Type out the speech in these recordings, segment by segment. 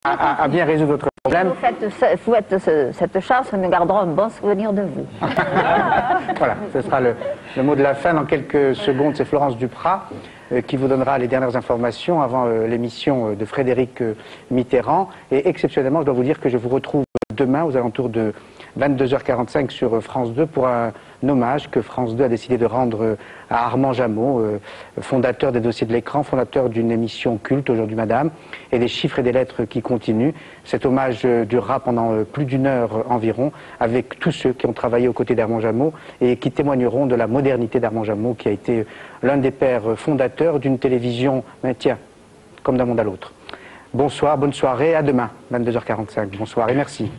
à bien résoudre votre problème. Si vous faites cette chance, nous garderons un bon souvenir de vous. Voilà, ce sera le mot de la fin. Dans quelques secondes, c'est Florence Duprat qui vous donnera les dernières informations avant l'émission de Frédéric Mitterrand. Et exceptionnellement, je dois vous dire que je vous retrouve demain aux alentours de 22h45 sur France 2 pour un hommage que France 2 a décidé de rendre à Armand Jameau, fondateur des Dossiers de l'écran, fondateur d'une émission culte Aujourd'hui Madame, et des chiffres et des lettres qui continuent. Cet hommage durera pendant plus d'une heure environ avec tous ceux qui ont travaillé aux côtés d'Armand Jameau et qui témoigneront de la modernité d'Armand Jameau, qui a été l'un des pères fondateurs d'une télévision, tiens, comme d'un monde à l'autre. Bonsoir, bonne soirée, à demain, 22h45. Bonsoir et merci.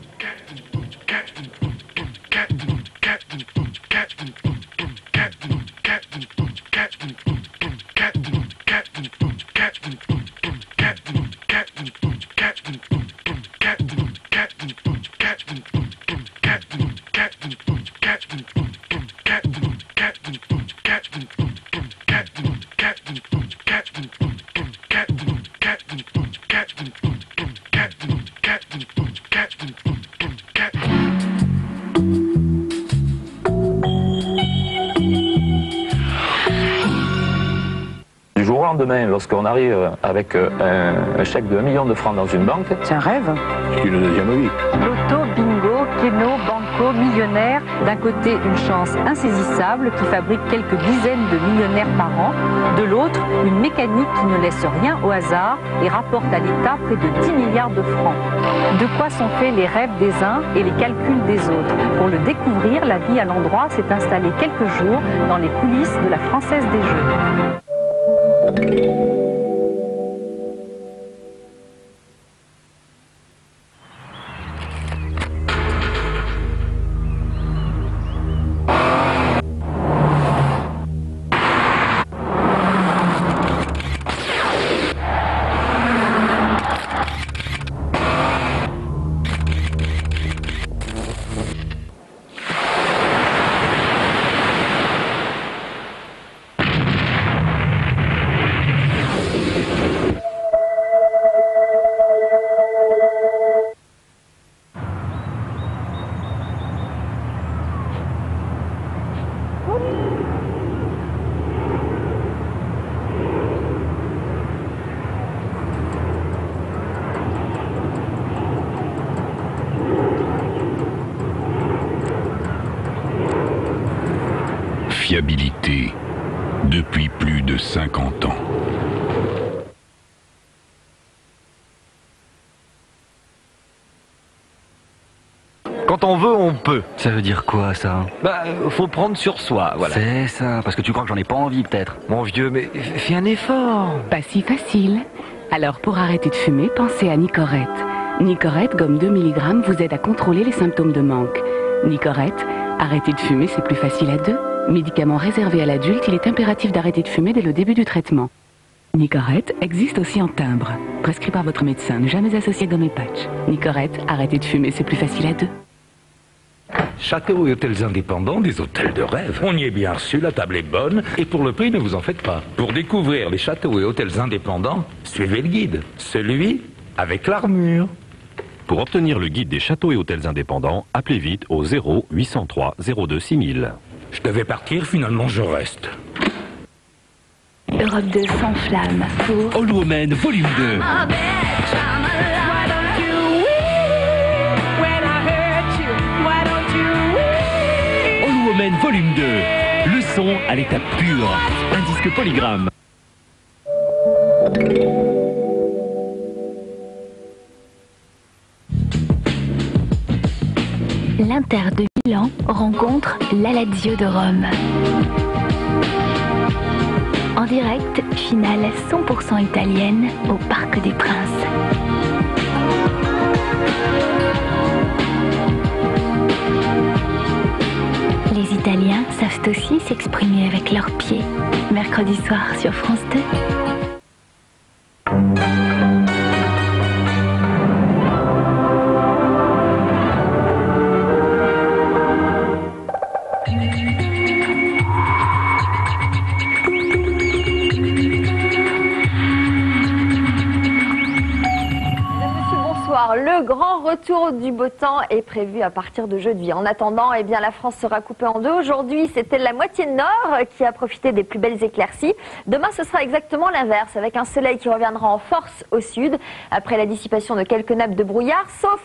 Demain, lorsqu'on arrive avec un chèque de 1 million de francs dans une banque, c'est un rêve. C'est une deuxième vie. Loto, bingo, kéno, banco, millionnaire. D'un côté, une chance insaisissable qui fabrique quelques dizaines de millionnaires par an. De l'autre, une mécanique qui ne laisse rien au hasard et rapporte à l'État près de 10 milliards de francs. De quoi sont faits les rêves des uns et les calculs des autres? Pour le découvrir, la vie à l'endroit s'est installée quelques jours dans les coulisses de la Française des Jeux. Fiabilité depuis plus de 50 ans. Quand on veut, on peut. Ça veut dire quoi, ça? Bah, faut prendre sur soi, voilà. C'est ça, parce que tu crois que j'en ai pas envie, peut-être. Mon vieux, mais fais un effort. Pas si facile. Alors, pour arrêter de fumer, pensez à Nicorette. Nicorette, gomme 2 mg, vous aide à contrôler les symptômes de manque. Nicorette, arrêter de fumer, c'est plus facile à deux. Médicament réservé à l'adulte, il est impératif d'arrêter de fumer dès le début du traitement. Nicorette existe aussi en timbre. Prescrit par votre médecin, ne jamais associé gomme et patch. Nicorette, arrêter de fumer, c'est plus facile à deux. Châteaux et hôtels indépendants, des hôtels de rêve. On y est bien reçu, la table est bonne, et pour le prix, ne vous en faites pas. Pour découvrir les châteaux et hôtels indépendants, suivez le guide, celui avec l'armure. Pour obtenir le guide des châteaux et hôtels indépendants, appelez vite au 0 803 02 6000. Je devais partir, finalement je reste. Europe 2 s'enflamme pour All Women Volume 2. All Women Volume 2. Le son à l'état pur. Un disque Polygram. l'Inter de Milan rencontre l'Alazio de Rome. En direct, finale 100% italienne au Parc des Princes. Les Italiens savent aussi s'exprimer avec leurs pieds. Mercredi soir sur France 2. soir. Le grand retour du beau temps est prévu à partir de jeudi. En attendant, eh bien, la France sera coupée en deux. Aujourd'hui, c'était la moitié nord qui a profité des plus belles éclaircies. Demain, ce sera exactement l'inverse, avec un soleil qui reviendra en force au sud, après la dissipation de quelques nappes de brouillard, sauf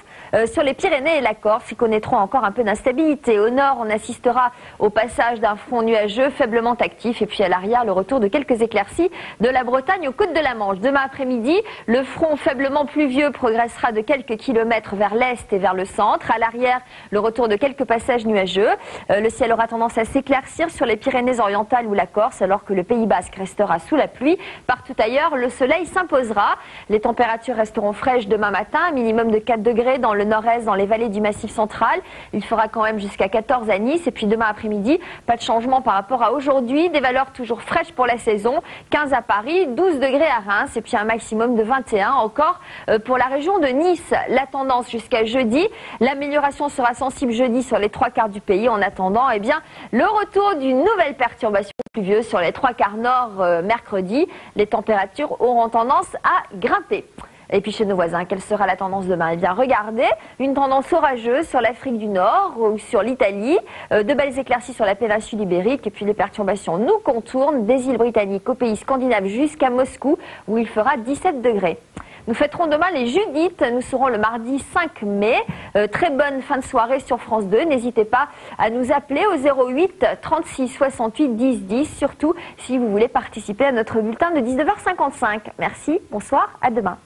sur les Pyrénées et la Corse, qui connaîtront encore un peu d'instabilité. Au nord, on assistera au passage d'un front nuageux faiblement actif, et puis à l'arrière, le retour de quelques éclaircies de la Bretagne aux côtes de la Manche. Demain après-midi, le front faiblement pluvieux progressera de quelques kilomètres vers l'est et vers le centre. À l'arrière, le retour de quelques passages nuageux. Le ciel aura tendance à s'éclaircir sur les Pyrénées-Orientales ou la Corse, alors que le Pays Basque restera sous la pluie. Partout ailleurs, le soleil s'imposera. Les températures resteront fraîches demain matin, minimum de 4 degrés dans le nord-est, dans les vallées du Massif central. Il fera quand même jusqu'à 14 à Nice. Et puis demain après-midi, pas de changement par rapport à aujourd'hui. Des valeurs toujours fraîches pour la saison. 15 à Paris, 12 degrés à Reims et puis un maximum de 21 encore pour la région de Nice. La tendance jusqu'à jeudi. L'amélioration sera sensible jeudi sur les 3/4 du pays. En attendant, eh bien, le retour d'une nouvelle perturbation pluvieuse sur les 3/4 nord mercredi. Les températures auront tendance à grimper. Et puis chez nos voisins, quelle sera la tendance demain? Eh bien, regardez, une tendance orageuse sur l'Afrique du Nord ou sur l'Italie, de belles éclaircies sur la péninsule ibérique, et puis les perturbations nous contournent des îles britanniques aux pays scandinaves jusqu'à Moscou, où il fera 17 degrés. Nous fêterons demain les Judith, nous serons le mardi 5 mai. Très bonne fin de soirée sur France 2. N'hésitez pas à nous appeler au 08 36 68 10 10, surtout si vous voulez participer à notre bulletin de 19h55. Merci, bonsoir, à demain.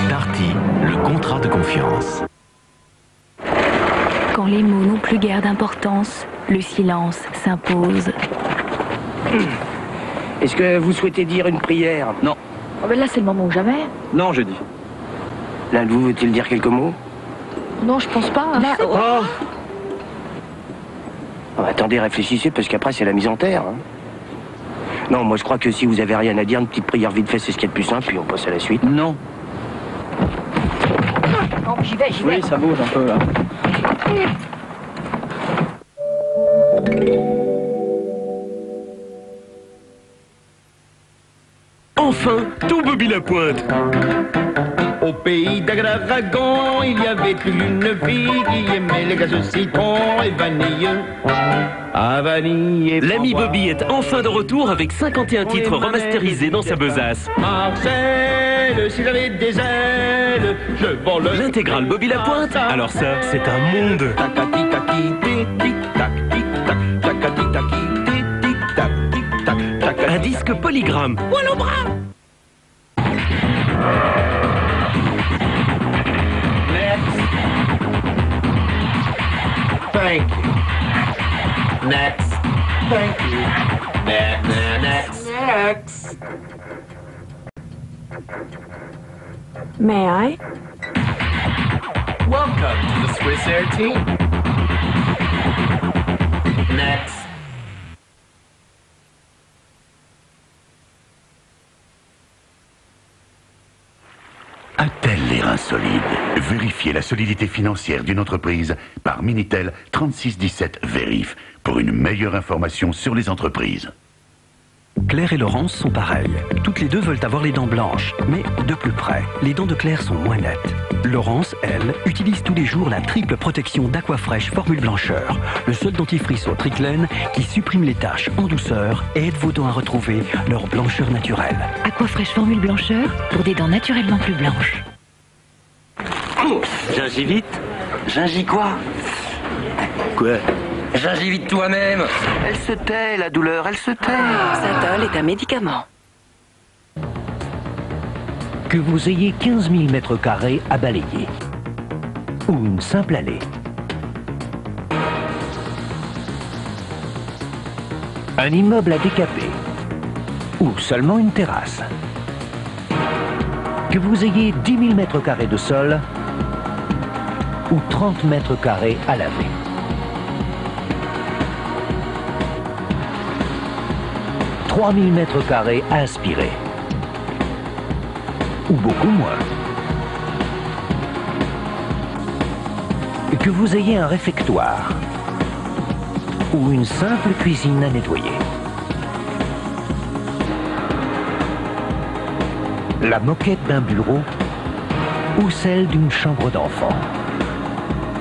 Darty, le contrat de confiance. Quand les mots n'ont plus guère d'importance, le silence s'impose. Est-ce que vous souhaitez dire une prière? Non. Oh ben là, c'est le moment ou jamais. Non, je dis. L'un de vous veut-il dire quelques mots? Non, je pense pas. Oh, attendez, réfléchissez, parce qu'après, c'est la mise en terre. Hein. Non, moi, je crois que si vous avez rien à dire, une petite prière vite fait, c'est ce qu'il y a de plus simple, puis on passe à la suite. Non. Non, j'y vais. Oui, ça bouge un peu, là. Enfin, tout Bobby Lapointe. Au pays d'Agragon, il y avait une fille qui aimait les gaz citron et vanille. Ah, vanille et L'ami Bobby est enfin de retour avec 51 titres remasterisés dans sa besace. Marcel, si j'avais des ailes, je vole. L'intégrale Bobby Lapointe, alors ça, c'est un monde. Un disque polygramme. Voilà, bras. Thank you. Next. Thank you. Next. Next. May I? Welcome to the Swiss Air team. Next. A-t-elle les reins solides? Vérifiez la solidité financière d'une entreprise par Minitel 3617 Vérif pour une meilleure information sur les entreprises. Claire et Laurence sont pareilles. Toutes les deux veulent avoir les dents blanches, mais de plus près. Les dents de Claire sont moins nettes. Laurence, elle, utilise tous les jours la triple protection d'Aquafresh Formule Blancheur, le seul dentifrice au triclène qui supprime les taches en douceur et aide vos dents à retrouver leur blancheur naturelle. Aquafresh Formule Blancheur pour des dents naturellement plus blanches. Gingivite? Gingi quoi? Quoi? Gingivite toi-même. Elle se tait, la douleur, elle se tait. Satol est un médicament. Que vous ayez 15 000 mètres carrés à balayer, ou une simple allée, un immeuble à décaper, ou seulement une terrasse, que vous ayez 10 000 mètres carrés de sol, ou 30 mètres carrés à laver. « 3 000 mètres carrés à aspirer. Ou beaucoup moins. Que vous ayez un réfectoire ou une simple cuisine à nettoyer. la moquette d'un bureau ou celle d'une chambre d'enfant.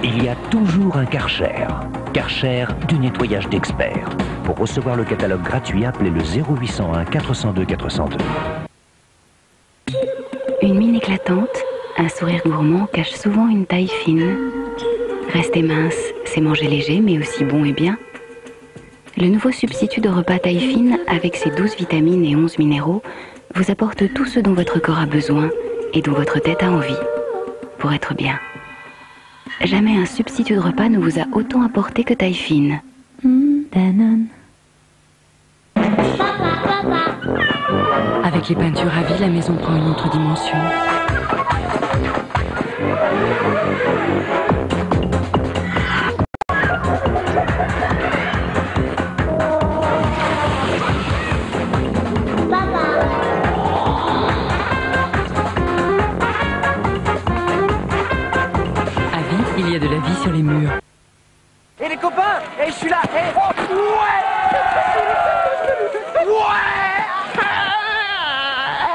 Il y a toujours un Karcher. Karcher du nettoyage d'experts. Pour recevoir le catalogue gratuit, appelez le 0801 402 402. Une mine éclatante, un sourire gourmand cache souvent une taille fine. Rester mince, c'est manger léger, mais aussi bon et bien. Le nouveau substitut de repas taille fine, avec ses 12 vitamines et 11 minéraux, vous apporte tout ce dont votre corps a besoin et dont votre tête a envie, pour être bien. Jamais un substitut de repas ne vous a autant apporté que taille fine. Danone. Avec les peintures à vie, la maison prend une autre dimension. Il y a de la vie sur les murs. Et les copains, et je suis là, et oh, ouais.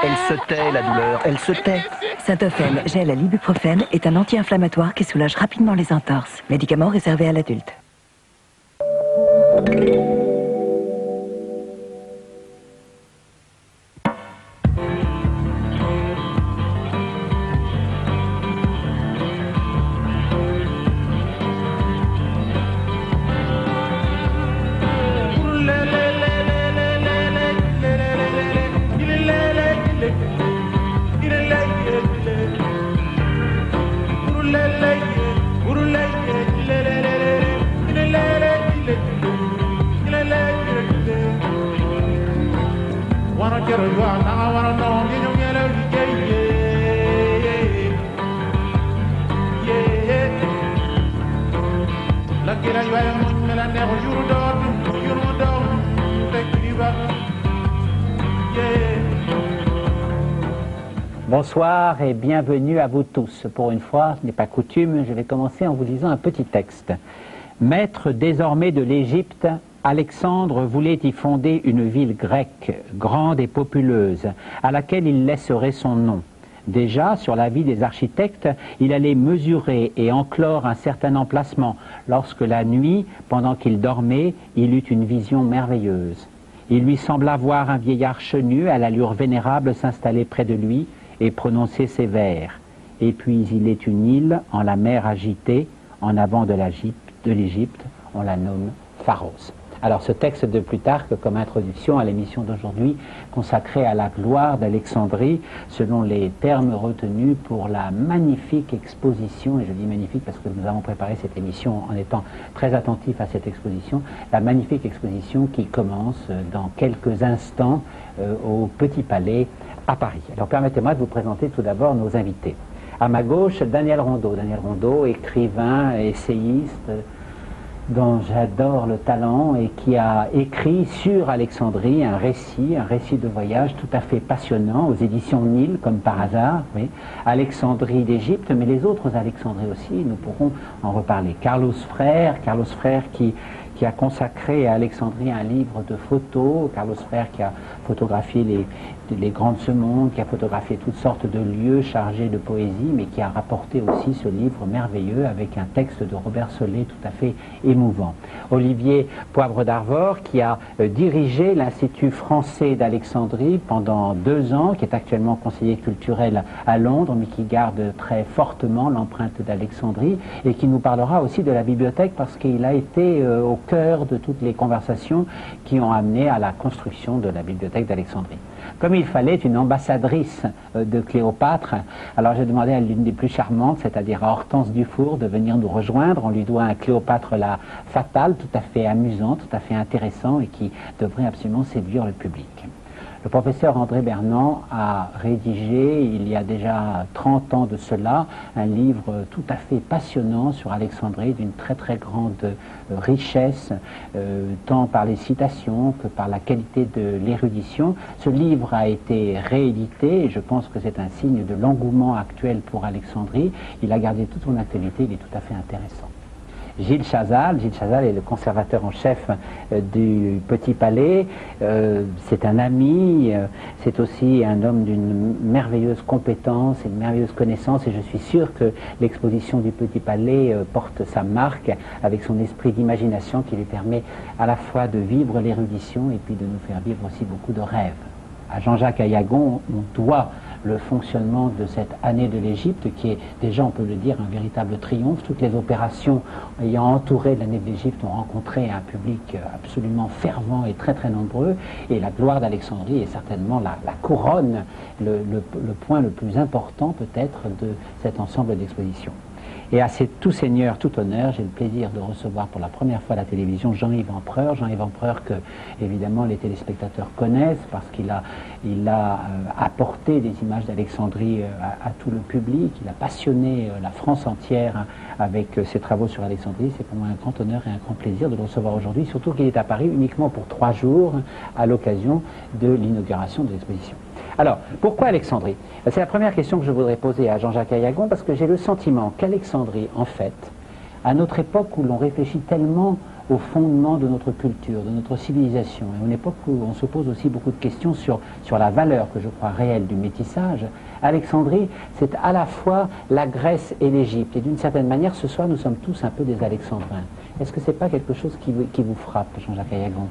Elle se tait, la douleur, elle se tait. Synthophène, gel à l'ibuprofène, est un anti-inflammatoire qui soulage rapidement les entorses. Médicament réservé à l'adulte. Bonsoir et bienvenue à vous tous. Pour une fois, ce n'est pas coutume, je vais commencer en vous lisant un petit texte. Maître désormais de l'Égypte, Alexandre voulait y fonder une ville grecque, grande et populeuse, à laquelle il laisserait son nom. Déjà, sur l'avis des architectes, il allait mesurer et enclore un certain emplacement, lorsque la nuit, pendant qu'il dormait, il eut une vision merveilleuse. Il lui sembla voir un vieillard chenu, à l'allure vénérable, s'installer près de lui et prononcer ces vers. Et puis il est une île en la mer agitée, en avant de l'Égypte, on la nomme Pharos. Alors ce texte de Plutarque comme introduction à l'émission d'aujourd'hui consacrée à la gloire d'Alexandrie selon les termes retenus pour la magnifique exposition, et je dis magnifique parce que nous avons préparé cette émission en étant très attentifs à cette exposition, la magnifique exposition qui commence dans quelques instants au Petit Palais à Paris. Alors permettez-moi de vous présenter tout d'abord nos invités. À ma gauche, Daniel Rondeau. Daniel Rondeau, écrivain, essayiste, dont j'adore le talent et qui a écrit sur Alexandrie un récit de voyage tout à fait passionnant aux éditions Nil, comme par hasard, oui. Alexandrie d'Égypte, mais les autres Alexandries aussi, nous pourrons en reparler. Carlos Frère qui a consacré à Alexandrie un livre de photos, Carlos Frère qui a photographié les grands de ce monde, qui a photographié toutes sortes de lieux chargés de poésie, mais qui a rapporté aussi ce livre merveilleux avec un texte de Robert Solé tout à fait émouvant. Olivier Poivre d'Arvor qui a dirigé l'Institut français d'Alexandrie pendant 2 ans, qui est actuellement conseiller culturel à Londres, mais qui garde très fortement l'empreinte d'Alexandrie et qui nous parlera aussi de la bibliothèque parce qu'il a été au cœur de toutes les conversations qui ont amené à la construction de la bibliothèque d'Alexandrie. Comme il fallait une ambassadrice de Cléopâtre, alors j'ai demandé à l'une des plus charmantes, c'est-à-dire à Hortense Dufour, de venir nous rejoindre. On lui doit un Cléopâtre la fatale, tout à fait amusant, tout à fait intéressant et qui devrait absolument séduire le public. Le professeur André Bernand a rédigé, il y a déjà 30 ans de cela, un livre tout à fait passionnant sur Alexandrie, d'une très très grande richesse, tant par les citations que par la qualité de l'érudition. Ce livre a été réédité et je pense que c'est un signe de l'engouement actuel pour Alexandrie. Il a gardé toute son actualité, il est tout à fait intéressant. Gilles Chazal. Gilles Chazal est le conservateur en chef du Petit Palais. C'est un ami, c'est aussi un homme d'une merveilleuse compétence et une merveilleuse connaissance, et je suis sûr que l'exposition du Petit Palais porte sa marque avec son esprit d'imagination qui lui permet à la fois de vivre l'érudition et puis de nous faire vivre aussi beaucoup de rêves. À Jean-Jacques Ayagon, on doit le fonctionnement de cette année de l'Égypte, qui est déjà, on peut le dire, un véritable triomphe. Toutes les opérations ayant entouré l'année de l'Égypte ont rencontré un public absolument fervent et très très nombreux, et la gloire d'Alexandrie est certainement la couronne, le point le plus important peut-être de cet ensemble d'expositions. Et à ces tout seigneur, tout honneur, j'ai le plaisir de recevoir pour la première fois à la télévision Jean-Yves Empereur. Jean-Yves Empereur que, évidemment, les téléspectateurs connaissent parce qu'il a apporté des images d'Alexandrie à tout le public. Il a passionné la France entière avec ses travaux sur Alexandrie. C'est pour moi un grand honneur et un grand plaisir de le recevoir aujourd'hui, surtout qu'il est à Paris uniquement pour 3 jours à l'occasion de l'inauguration de l'exposition. Alors, pourquoi Alexandrie? C'est la première question que je voudrais poser à Jean-Jacques Ayagon, parce que j'ai le sentiment qu'Alexandrie, en fait, à notre époque où l'on réfléchit tellement au fondement de notre culture, de notre civilisation, et à une époque où on se pose aussi beaucoup de questions sur la valeur, que je crois réelle, du métissage, Alexandrie, c'est à la fois la Grèce et l'Égypte. Et d'une certaine manière, ce soir, nous sommes tous un peu des Alexandrins. Est-ce que ce n'est pas quelque chose qui vous frappe, Jean-Jacques Ayagon?